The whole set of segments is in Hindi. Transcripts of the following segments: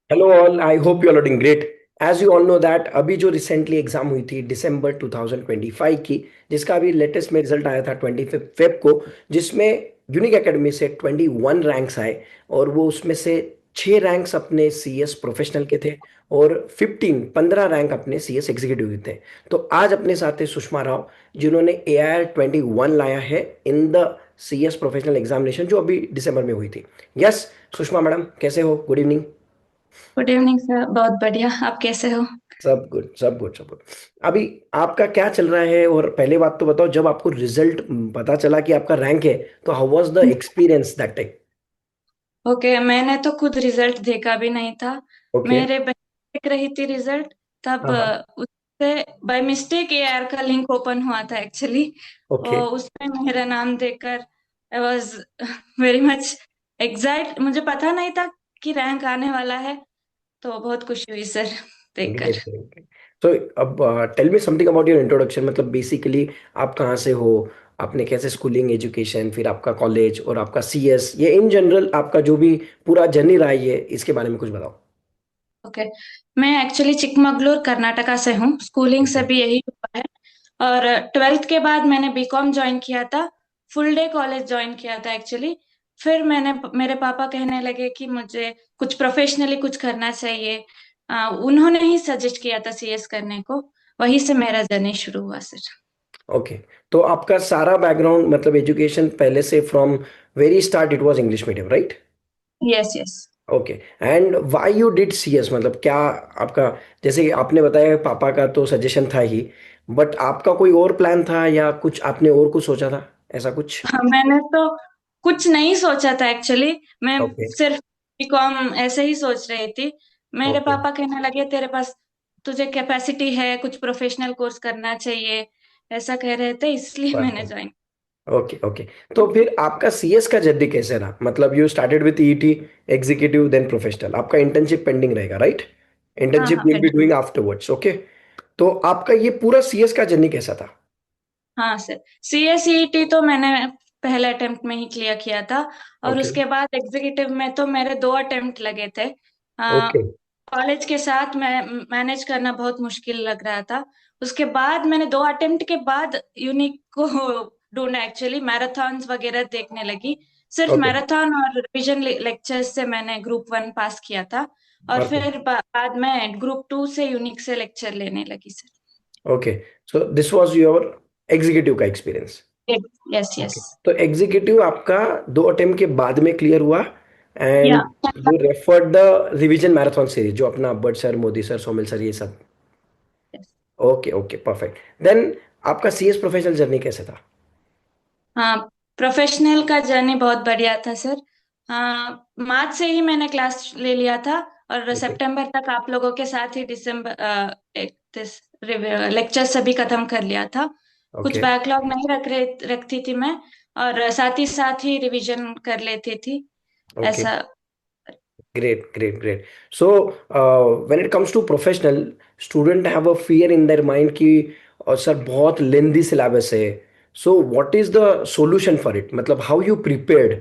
Hello all, I hope you are doing great. As you all know that अभी जो रिसेंटली एग्जाम हुई थी दिसंबर 2025 की, जिसका अभी लेटेस्ट में रिजल्ट आया था 25 फेब को, जिसमें यूनिक एकेडमी से 21 रैंक्स आए। और वो उसमें से 6 रैंक्स अपने सी एस प्रोफेशनल के थे और 15 रैंक अपने सी एस एग्जीक्यूटिव के थे। तो आज अपने साथ है सुषमा राव, जिन्होंने ए आई आर 21 लाया है in the C S professional examination जो अभी दिसंबर में हुई थी। यस, सुषमा मैडम कैसे हो? Good evening. Good evening sir. बहुत बढ़िया। आप कैसे हो? सब गुड, सब गुड, सब गुड। अभी आपका क्या चल रहा है? और पहले बात तो बताओ, जब आपको रिजल्ट पता चला कि आपका रैंक है, तो how was the experience that time? Okay, मैंने तो खुद रिजल्ट देखा भी नहीं था। ओके। मेरे बहन देख रही थी रिजल्ट। तब हाँ, हाँ। उससे बाय मिस्टेक एआर का लिंक ओपन हुआ था एक्चुअली। ओके। और उसमें मेरा नाम देखकर I was very much excite. मुझे पता नहीं था कि रैंक आने वाला है। तो बहुत खुशी हुई सर देखकर। Great, great. तो अब tell me something about your introduction. मतलब बेसिकली आप कहाँ से हो, आपने कैसे स्कूलिंग, एजुकेशन, फिर आपका कॉलेज और आपका सी एस, ये इन जनरल आपका जो भी पूरा जर्नी रहा है, ये इसके बारे में कुछ बताओ। ओके, मैं एक्चुअली चिकमगलूर कर्नाटका से हूँ। स्कूलिंग से ओके। भी यही हुआ है। और ट्वेल्थ के बाद मैंने बीकॉम ज्वाइन किया था। फुल डे कॉलेज ज्वाइन किया था एक्चुअली। फिर मेरे पापा कहने लगे कि मुझे कुछ प्रोफेशनली कुछ करना चाहिए। उन्होंने ही सजेस्ट किया था सीएस करने को। वहीं से मेरा जर्नी शुरू हुआ सर। ओके। तो आपका सारा बैकग्राउंड, मतलब एजुकेशन पहले से from very start it was English medium, right? Yes yes. Okay. And why you did C S? मतलब क्या आपका, जैसे कि आपने बताया पापा का तो सजेशन था ही, बट आपका कोई और प्लान था या कुछ आपने और कुछ सोचा था, ऐसा कुछ? हाँ, मैंने तो कुछ नहीं सोचा था एक्चुअली। मैं ओके। सिर्फ बीकॉम ऐसे ही सोच रही थी। मेरे ओके। पापा कहने लगे तेरे पास, तुझे कैपेसिटी है, कुछ प्रोफेशनल कोर्स करना चाहिए। ऐसा कह रहे थे, इसलिए मैंने परफेक्ट। ज्वाइन। Okay, okay. तो फिर आपका सी एस का जर्नी कैसे रहा? मतलब you started with E T executive then professional, आपका इंटर्नशिप पेंडिंग रहेगा, राइट? हाँ इंटर्नशिप हाँ will be pending. Doing afterwards, okay. तो आपका ये पूरा सी एस का जर्नी कैसा था? हाँ सर, सीएसईटी तो मैंने पहले अटेम्प्ट में ही क्लियर किया था। और ओके। उसके बाद एग्जीक्यूटिव में तो मेरे 2 अटेम्प्ट लगे थे। ओके। कॉलेज के साथ मैं मैनेज करना बहुत मुश्किल लग रहा था। उसके बाद मैंने 2 अटेम्प्ट के बाद यूनिक को ढूंढा एक्चुअली। मैराथन्स वगैरह देखने लगी। सिर्फ ओके। मैराथन और रिवीजन लेक्चर्स से मैंने ग्रुप 1 पास किया था। और परफेक्ट। फिर बाद में ग्रुप 2 से यूनिक से लेक्चर लेने लगी sir. Okay. So this was your executive का एक्सपीरियंस। Yes yes. ओके। तो एग्जीक्यूटिव आपका 2 अटेम्प्ट के बाद में क्लियर हुआ, yeah. And you referred the revision marathon series, जो अपना अब्बट sir, Modi sir, Somil sir, ये सब। Okay, okay, perfect. देन आपका सी एस प्रोफेशनल जर्नी कैसे था? हाँ, प्रोफेशनल का जर्नी बहुत बढ़िया था सर। मार्च से ही मैंने क्लास ले लिया था। और ओके। सितंबर तक आप लोगों के साथ ही दिसंबर लेक्चर सभी खत्म कर लिया था। कुछ ओके। बैकलॉग नहीं रखती थी मैं। और साथ ही रिवीजन कर लेती थी। ओके। ऐसा। Great, great, great. So, when it comes to professional, student have a fear in their mind कि सर बहुत लेंदी सिलेबस है। So what is the solution for it? मतलब हाउ यू प्रिपेयर्ड?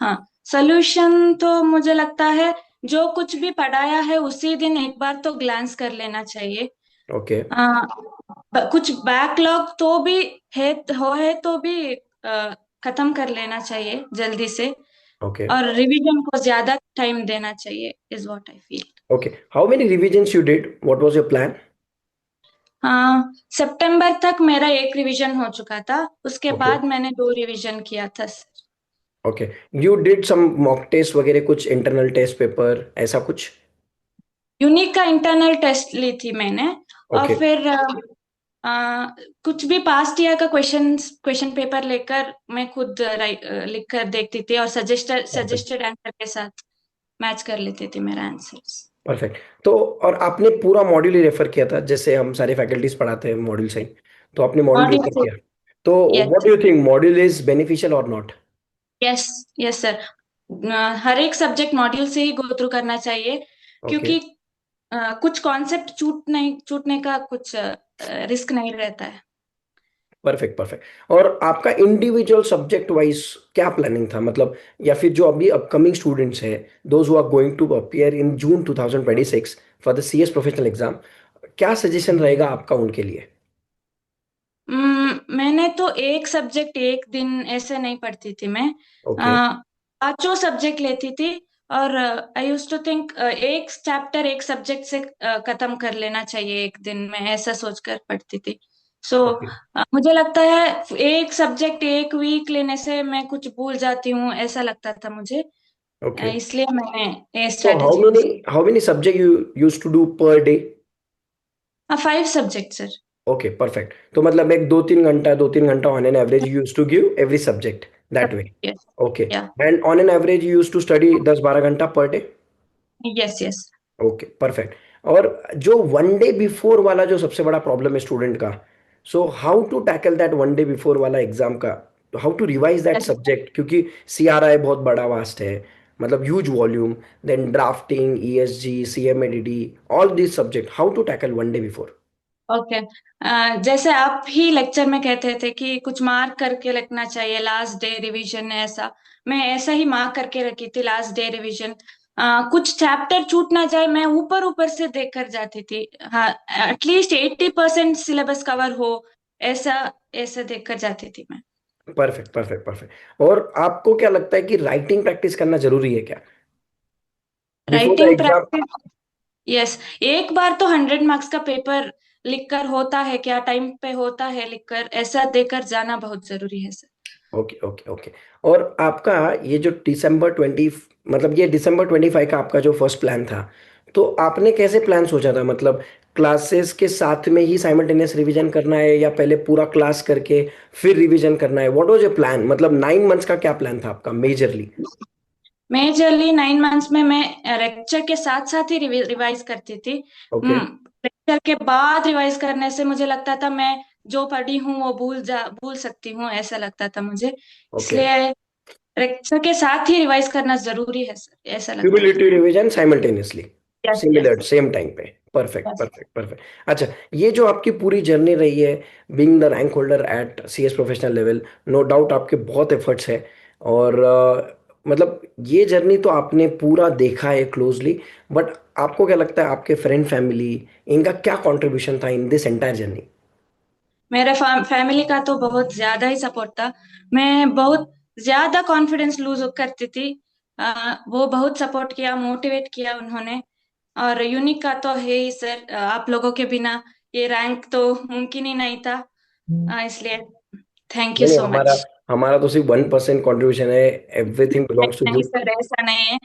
हाँ, सोल्यूशन तो मुझे लगता है जो कुछ भी पढ़ाया है उसी दिन एक बार तो ग्लांस कर लेना चाहिए। ओके। कुछ बैकलॉग तो भी है तो भी खत्म कर लेना चाहिए जल्दी से। ओके। और रिवीजन को ज्यादा टाइम देना चाहिए is what I feel. Okay, how many revisions you did? What was your plan? हाँ, सितंबर तक मेरा एक रिवीजन हो चुका था। उसके ओके। बाद मैंने 2 रिवीजन किया था। Okay. You did some mock test वगैरह, कुछ इंटरनल टेस्ट पेपर, ऐसा कुछ? यूनिक का इंटरनल टेस्ट ली थी मैंने। और ओके। फिर कुछ भी पास्ट ईयर का क्वेश्चन पेपर लेकर मैं खुद लिख कर देखती थी। और परफेक्ट। सजेस्टेड आंसर के साथ मैच कर लेती थी मेरा आंसर्स। परफेक्ट। तो और आपने पूरा मॉड्यूल ही रेफर किया था, जैसे हम सारे फैकल्टीज पढ़ाते हैं मॉड्यूल से ही, तो आपने मॉड्यूल रेफर मॉड्यूल। किया? तो what yes do you think, module is beneficial और नॉट? Yes yes sir. हर एक सब्जेक्ट मॉड्यूल से ही गो थ्रू करना चाहिए। ओके। क्योंकि कुछ कॉन्सेप्ट छूटने का कुछ रिस्क नहीं रहता है। Perfect perfect. और आपका इंडिविजुअल सब्जेक्ट वाइज क्या प्लानिंग था, मतलब, या फिर जो अभी अपकमिंग स्टूडेंट्स हैं, those who are going to appear in June 2026 for the CS professional exam, क्या सजेशन रहेगा आपका उनके लिए? मैंने तो एक सब्जेक्ट एक दिन ऐसे नहीं पढ़ती थी मैं। ओके। पांचों सब्जेक्ट लेती थी। और आई यूज टू थिंक एक चैप्टर एक सब्जेक्ट से खत्म कर लेना चाहिए एक दिन में, ऐसा सोचकर पढ़ती थी। So okay. मुझे लगता है एक सब्जेक्ट एक वीक लेने से मैं कुछ भूल जाती हूँ, ऐसा लगता था मुझे। ओके। इसलिए मैंने ये तो strategy use how many subject you use to do per day? किया। 5 सब्जेक्ट सर। Okay perfect. तो मतलब एक 2-3 घंटा on an average you use to give every subject that way? Yes. Okay. Yeah. And on an average you use to study 10-12 घंटा per day? Yes yes. Okay perfect. और जो वन डे बिफोर वाला जो सबसे बड़ा प्रॉब्लम है स्टूडेंट का, so how to tackle that one day before वाला एग्जाम का, how to revise that subject, क्योंकि सीआरआई बहुत बड़ा वास्ट है, मतलब huge volume, then drafting, ESG, CMADD, all this subject, how to tackle one day before? Okay. जैसे आप ही लेक्चर में कहते थे कि कुछ मार्क करके लिखना चाहिए लास्ट डे रिवीजन, ऐसा मैं ऐसा ही मार्क करके रखी थी लास्ट डे रिवीजन। कुछ चैप्टर छूट ना जाए मैं ऊपर ऊपर से देख कर जाती थी। हाँ, एटलीस्ट 80% सिलेबस कवर हो, ऐसा ऐसा देख कर जाती थी मैं। Perfect perfect perfect. और आपको क्या लगता है कि राइटिंग प्रैक्टिस करना जरूरी है क्या before the writing exam? Practice. Yes. एक बार तो 100 मार्क्स का पेपर लिखकर होता है क्या, टाइम पे होता है लिखकर, ऐसा देकर जाना बहुत जरूरी है सर। Okay okay okay. और आपका ये जो दिसंबर 20, मतलब ये दिसंबर 25 का आपका जो फर्स्ट प्लान था, तो आपने कैसे प्लान सोचा था, मतलब क्लासेस के साथ में ही साइमल्टेनियस रिवीजन करना है या पहले पूरा क्लास करके फिर रिवीजन करना है? व्हाट वाज योर प्लान, मतलब 9 मंथ्स का क्या प्लान था आपका मेजरली? मेजरली 9 मंथ्स में मैं लेक्चर के साथ साथ ही रिवाइज करती थी। ओके लेक्चर के बाद रिवाइज करने से मुझे लगता था मैं जो पढ़ी हूँ वो भूल सकती हूँ, ऐसा लगता था मुझे। ओके। इसलिए लेक्चर के साथ ही रिवाइज करना जरूरी है सर, ऐसा लगता है। Cumulative revision simultaneously, yes yes. Similar same time पे। Perfect yes. Perfect perfect. अच्छा, ये जो आपकी पूरी जर्नी रही है, being the rank holder at CS professional level, no doubt आपके बहुत एफर्ट्स है। और मतलब ये जर्नी तो आपने पूरा देखा है क्लोजली, बट आपको क्या लगता है आपके फ्रेंड फैमिली, इनका क्या कंट्रीब्यूशन था इन दिस एंटायर जर्नी? मेरे फैमिली का तो बहुत ज्यादा ही सपोर्ट था। मैं बहुत ज्यादा कॉन्फिडेंस लूज करती थी। वो बहुत सपोर्ट किया, मोटिवेट किया उन्होंने। और यूनिक का तो है ही सर, आप लोगों के बिना ये रैंक तो मुमकिन ही नहीं था। इसलिए थैंक यू नहीं नहीं, सो हमारा मच। हमारा तो सिर्फ 1% कॉन्ट्रीब्यूशन है, एवरीथिंग बिलोंग्स टू नहीं यू। सर, ऐसा नहीं है।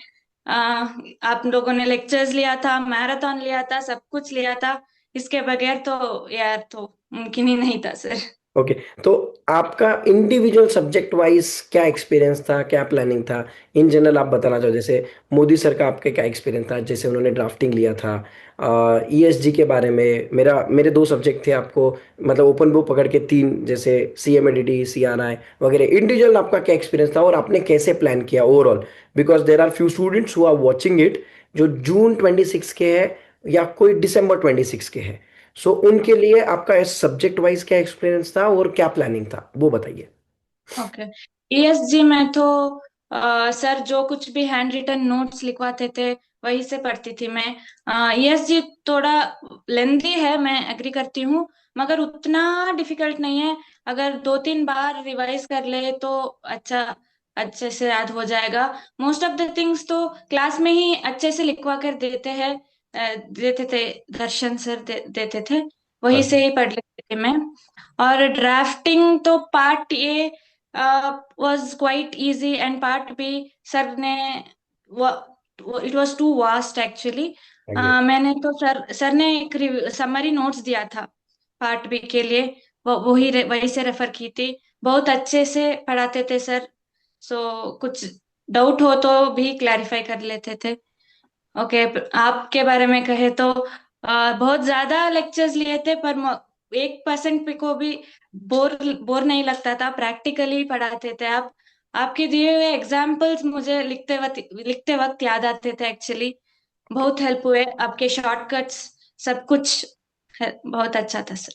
आप लोगों ने लेक्चर्स लिया था, मैराथन लिया था, सब कुछ लिया था। इसके बगैर तो यार तो मुमकिन ही नहीं था सर। ओके। तो आपका इंडिविजुअल सब्जेक्ट वाइज क्या एक्सपीरियंस था, क्या प्लानिंग था, इन जनरल आप बताना चाहो? जैसे मोदी सर का आपके क्या एक्सपीरियंस था, जैसे उन्होंने ड्राफ्टिंग लिया था, ईएसजी के बारे में, मेरे दो सब्जेक्ट थे आपको, मतलब ओपन बुक पकड़ के तीन, जैसे सीएमएडीडी, सीआरआई वगैरह, इंडिविजुअल आपका क्या एक्सपीरियंस था और आपने कैसे प्लान किया overall? Because there are few students who are watching it जो जून 26 के हैं या कोई दिसंबर 26 के हैं, सो उनके लिए आपका सब्जेक्ट वाइज क्या एक्सपीरियंस था और क्या प्लानिंग था वो बताइए। ओके। ईएसजी में तो सर जो कुछ भी हैंड रिटन नोट्स लिखवाते थे वही से पढ़ती थी मैं। ईएसजी थोड़ा लेंदी है, मैं एग्री करती हूँ, मगर उतना डिफिकल्ट नहीं है। अगर 2-3 बार रिवाइज कर ले तो अच्छा, अच्छे से याद हो जाएगा। मोस्ट ऑफ द थिंग्स तो क्लास में ही अच्छे से लिखवा कर देते हैं। देते थे, दर्शन सर देते थे, वही से परफेक्ट। ही पढ़ लेते थे मैं। और ड्राफ्टिंग तो part A was quite easy, and part B sir ने it was too vast actually। एग्री। मैंने तो सर ने एक समरी नोट्स दिया था पार्ट बी के लिए, वो वही से रेफर की थी। बहुत अच्छे से पढ़ाते थे सर। सो कुछ डाउट हो तो भी क्लैरिफाई कर लेते थे। ओके। आपके बारे में कहे तो बहुत ज्यादा लेक्चर्स लिए थे, पर 1% पे को भी बोर बोर नहीं लगता था, प्रैक्टिकली पढ़ाते थे आप। आपके दिए हुए एग्जाम्पल्स मुझे लिखते वक्त याद आते थे एक्चुअली। बहुत हेल्प हुए आपके शॉर्टकट्स, सब कुछ बहुत अच्छा था सर।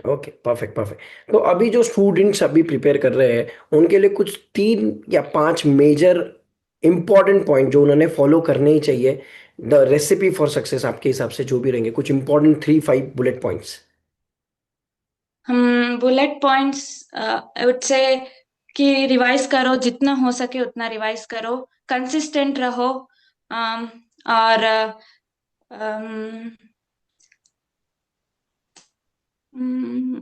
Okay, perfect perfect. तो अभी जो स्टूडेंट्स अभी प्रिपेयर कर रहे हैं उनके लिए कुछ 3 या 5 मेजर इंपॉर्टेंट पॉइंट जो उन्होंने फॉलो करने ही चाहिए, द रेसिपी फॉर सक्सेस आपके हिसाब से जो भी रहेंगे, कुछ इंपॉर्टेंट 3-5 बुलेट पॉइंट्स। हम bullet points I would say कि रिवाइज करो, जितना हो सके उतना रिवाइज करो, कंसिस्टेंट रहो, और अम, हम्म,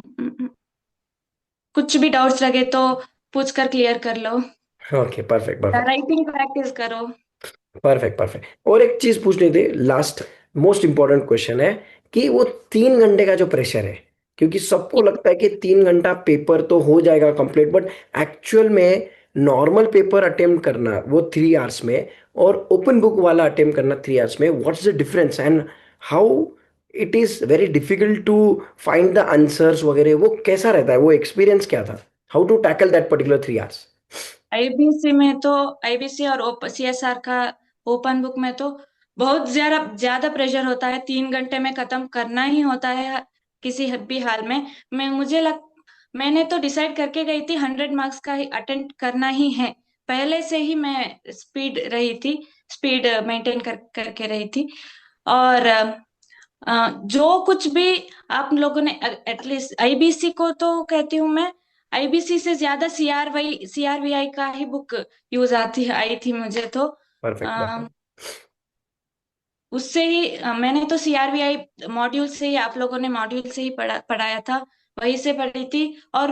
कुछ भी डाउट्स लगे तो पूछ कर क्लियर कर लो। Okay, perfect perfect. Writing practice करो। Perfect perfect. और एक चीज पूछनी थी, लास्ट मोस्ट इंपॉर्टेंट क्वेश्चन है कि वो 3 घंटे का जो प्रेशर है, क्योंकि सबको लगता है कि 3 घंटा पेपर तो हो जाएगा कंप्लीट, बट एक्चुअल में नॉर्मल पेपर अटेम्प्ट करना वो 3 आवर्स में, और ओपन बुक वाला अटेम्प्ट करना 3 आवर्स में, what's the difference and how it is very difficult to find the answers वगैरह, वो कैसा रहता है, वो एक्सपीरियंस क्या था, how to tackle that particular 3 hours? IBC में तो, आईबीसी और सीएसआर का ओपन बुक में तो बहुत ज्यादा ज्यादा प्रेशर होता है, 3 घंटे में खत्म करना ही होता है किसी भी हाल में। मैंने तो डिसाइड करके गई थी 100 मार्क्स का ही अटेंड करना ही है। पहले से ही मैं स्पीड मेंटेन करके रही थी। और जो कुछ भी आप लोगों ने, एटलीस्ट आईबीसी को तो कहती हूँ मैं, आईबीसी से ज्यादा सीआरवीआई का ही बुक यूज आती आई थी मुझे तो। परफेक्ट अ, परफेक्ट। उससे ही मैंने तो सीआरवीआई मॉड्यूल से ही, आप लोगों ने मॉड्यूल से ही पढ़ाया था, वहीं से पढ़ी थी। और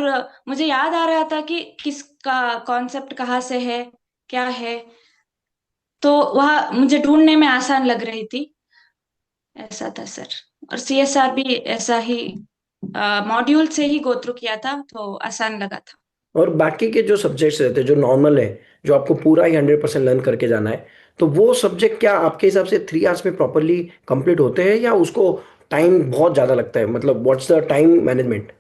मुझे याद आ रहा था कि किसका कॉन्सेप्ट कहाँ से है, क्या है, तो वह मुझे ढूंढने में आसान लग रही थी। ऐसा था सर। और सीएसआर भी ऐसा ही मॉड्यूल से ही गो थ्रू किया था, तो आसान लगा था। और बाकी के जो सब्जेक्ट्स रहते हैं जो नॉर्मल है, जो आपको पूरा ही 100% लर्न करके जाना है, तो वो सब्जेक्ट क्या आपके हिसाब से 3 आवर्स में प्रॉपरली कंप्लीट होते हैं, या उसको टाइम बहुत ज़्यादा लगता है, मतलब what's the time management?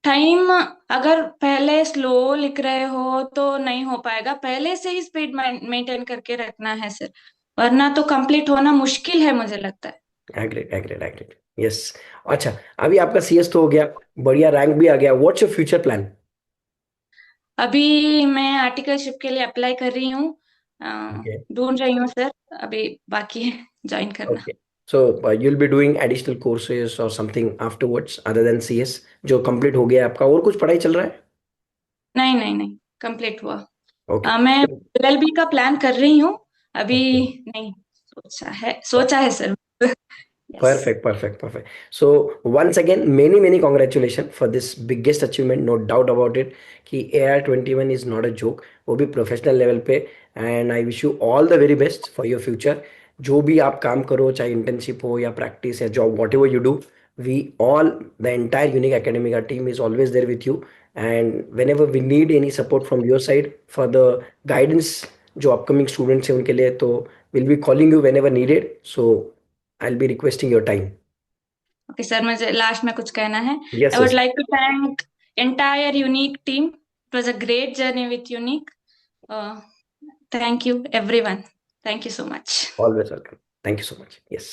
Time, अगर पहले स्लो लिख रहे हो तो नहीं हो पाएगा, पहले से ही स्पीड मेंटेन करके रखना है सर, वरना तो कंप्लीट होना मुश्किल है मुझे लगता है। Agreed agreed agreed. यस। अच्छा, अभी आपका सीएस तो हो गया, बढ़िया रैंक भी आ गया, व्हाट्स योर फ्यूचर प्लान? अभी मैं आर्टिकलशिप के लिए अप्लाई कर रही हूँ, ओके ढूंढ रही हूँ सर, अभी बाकी है ज्वाइन करना। Okay. So you'll be doing additional courses or something afterwards other than CS, जो कंप्लीट हो गया आपका, और कुछ पढ़ाई चल रहा है? नहीं नहीं नहीं, कंप्लीट हुआ। ओके मैं एलएलबी का प्लान कर रही हूँ अभी। ओके। नहीं, सोचा है sir. Yes. Perfect, perfect, perfect. So once again, many, many congratulations for this biggest achievement, no doubt about it. कि AR21 is not a joke, वो भी प्रोफेशनल लेवल पे। And I wish you all the very best for your future. जो भी आप काम करो, चाहे इंटर्नशिप हो या प्रैक्टिस या job, whatever you do, we all the entire Unique Academy का team is always there with you. And whenever we need any support from your side for the guidance, जो अपकमिंग स्टूडेंट्स हैं उनके लिए, तो will be calling you whenever needed. So I'll be requesting your time. Okay sir, मुझे लास्ट में कुछ कहना है। Yes, I would yes. Like to thank entire unique team, it was a great journey with unique. Thank you everyone, thank you so much. Always welcome. Thank you so much. Yes.